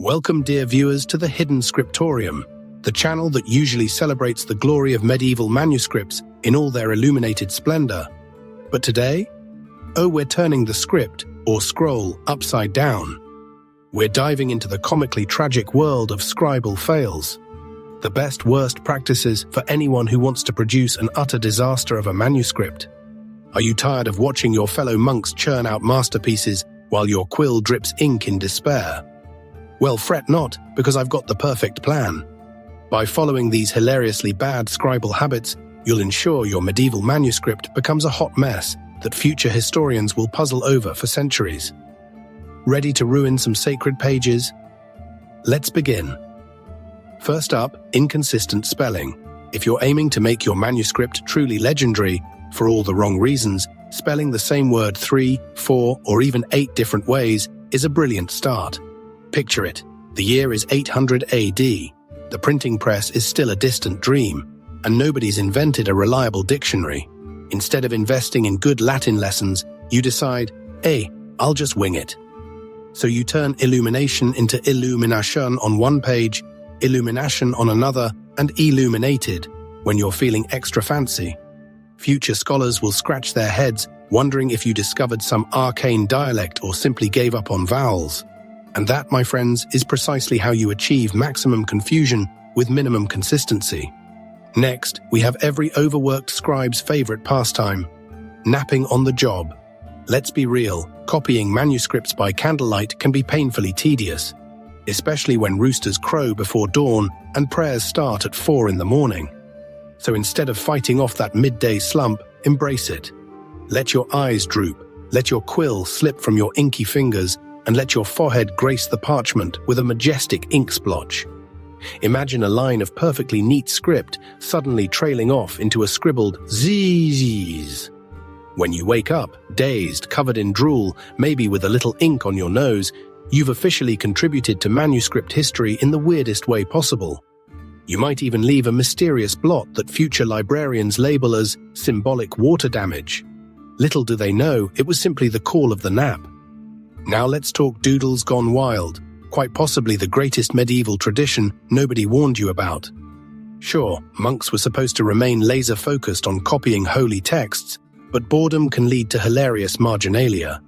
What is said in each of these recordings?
Welcome, dear viewers, to the Hidden Scriptorium, the channel that usually celebrates the glory of medieval manuscripts in all their illuminated splendor. But today, we're turning the script, or scroll, upside down. We're diving into the comically tragic world of scribal fails, the best-worst practices for anyone who wants to produce an utter disaster of a manuscript. Are you tired of watching your fellow monks churn out masterpieces while your quill drips ink in despair? Well, fret not, because I've got the perfect plan. By following these hilariously bad scribal habits, you'll ensure your medieval manuscript becomes a hot mess that future historians will puzzle over for centuries. Ready to ruin some sacred pages? Let's begin. First up, inconsistent spelling. If you're aiming to make your manuscript truly legendary, for all the wrong reasons, spelling the same word 3, 4, or even 8 different ways is a brilliant start. Picture it. The year is 800 AD. The printing press is still a distant dream, and nobody's invented a reliable dictionary. Instead of investing in good Latin lessons, you decide, I'll just wing it. So you turn illumination into illumination on one page, illumination on another, and illuminated when you're feeling extra fancy. Future scholars will scratch their heads, wondering if you discovered some arcane dialect or simply gave up on vowels. And that, my friends, is precisely how you achieve maximum confusion with minimum consistency. Next, we have every overworked scribe's favorite pastime, napping on the job. Let's be real, copying manuscripts by candlelight can be painfully tedious, especially when roosters crow before dawn and prayers start at 4 in the morning. So instead of fighting off that midday slump, embrace it. Let your eyes droop, let your quill slip from your inky fingers, and let your forehead grace the parchment with a majestic ink splotch. Imagine a line of perfectly neat script suddenly trailing off into a scribbled zzzz. When you wake up, dazed, covered in drool, maybe with a little ink on your nose, you've officially contributed to manuscript history in the weirdest way possible. You might even leave a mysterious blot that future librarians label as symbolic water damage. Little do they know, it was simply the call of the nap. Now let's talk Doodles gone wild, quite possibly the greatest medieval tradition nobody warned you about. Sure, monks were supposed to remain laser-focused on copying holy texts, but boredom can lead to hilarious marginalia.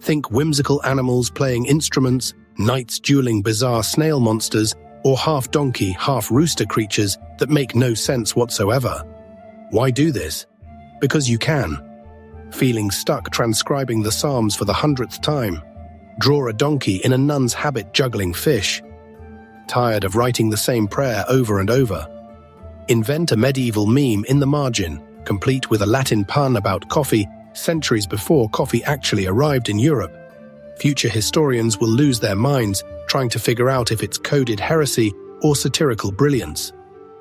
Think whimsical animals playing instruments, knights dueling bizarre snail monsters, or half-donkey, half-rooster creatures that make no sense whatsoever. Why do this? Because you can. Feeling stuck transcribing the Psalms for the 100th time? Draw a donkey in a nun's habit juggling fish. Tired of writing the same prayer over and over? Invent a medieval meme in the margin, complete with a Latin pun about coffee centuries before coffee actually arrived in Europe. Future historians will lose their minds trying to figure out if it's coded heresy or satirical brilliance.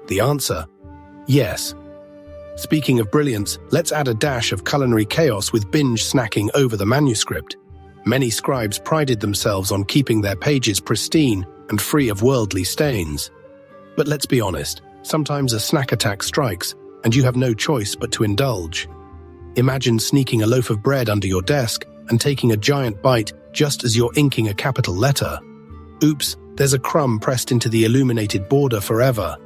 The answer? Yes. Speaking of brilliance, let's add a dash of culinary chaos with binge snacking over the manuscript. Many scribes prided themselves on keeping their pages pristine and free of worldly stains. But let's be honest, sometimes a snack attack strikes, and you have no choice but to indulge. Imagine sneaking a loaf of bread under your desk and taking a giant bite just as you're inking a capital letter. Oops, there's a crumb pressed into the illuminated border forever.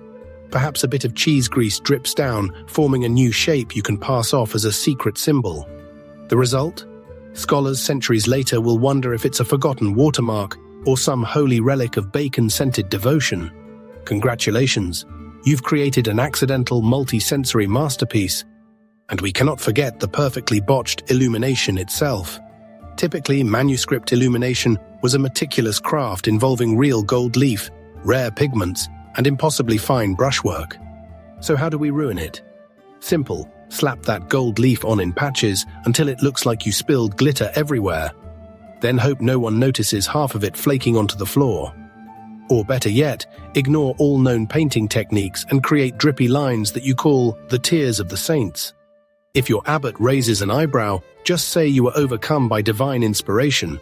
Perhaps a bit of cheese grease drips down, forming a new shape you can pass off as a secret symbol. The result? Scholars centuries later will wonder if it's a forgotten watermark or some holy relic of bacon-scented devotion. Congratulations, you've created an accidental multi-sensory masterpiece. And we cannot forget the perfectly botched illumination itself. Typically, manuscript illumination was a meticulous craft involving real gold leaf, rare pigments, and impossibly fine brushwork. So how do we ruin it? Simple. Slap that gold leaf on in patches until it looks like you spilled glitter everywhere. Then hope no one notices half of it flaking onto the floor. Or better yet, ignore all known painting techniques and create drippy lines that you call the tears of the saints. If your abbot raises an eyebrow, just say you were overcome by divine inspiration.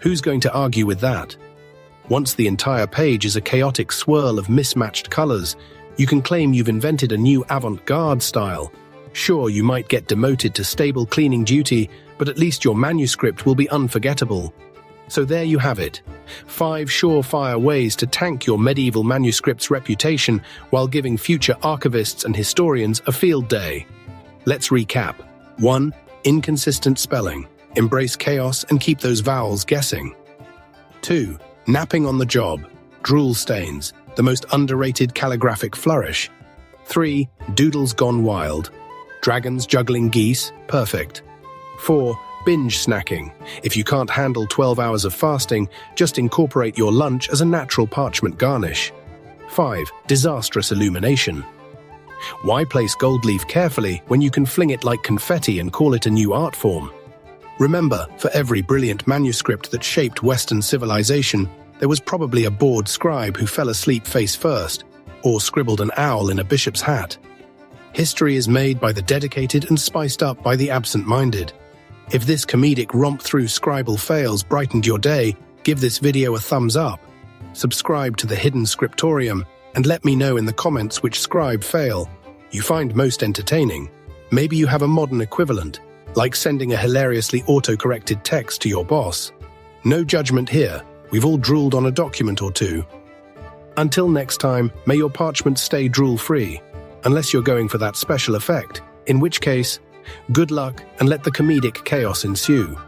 Who's going to argue with that? Once the entire page is a chaotic swirl of mismatched colors, you can claim you've invented a new avant-garde style. Sure, you might get demoted to stable cleaning duty, but at least your manuscript will be unforgettable. So there you have it. 5 surefire ways to tank your medieval manuscripts reputation while giving future archivists and historians a field day. Let's recap. 1. Inconsistent spelling. Embrace chaos and keep those vowels guessing. 2. Napping on the job. Drool stains, the most underrated calligraphic flourish. 3. Doodles gone wild. Dragons juggling geese, perfect. 4. Binge snacking. If you can't handle 12 hours of fasting, just incorporate your lunch as a natural parchment garnish. 5. Disastrous illumination. Why place gold leaf carefully when you can fling it like confetti and call it a new art form? Remember, for every brilliant manuscript that shaped Western civilization, there was probably a bored scribe who fell asleep face first, or scribbled an owl in a bishop's hat. History is made by the dedicated and spiced up by the absent-minded. If this comedic romp-through scribal fails brightened your day, give this video a thumbs up. Subscribe to the Hidden Scriptorium and let me know in the comments which scribe fail you find most entertaining. Maybe you have a modern equivalent, like sending a hilariously auto-corrected text to your boss. No judgment here, we've all drooled on a document or two. Until next time, may your parchment stay drool-free, unless you're going for that special effect, in which case, good luck and let the comedic chaos ensue.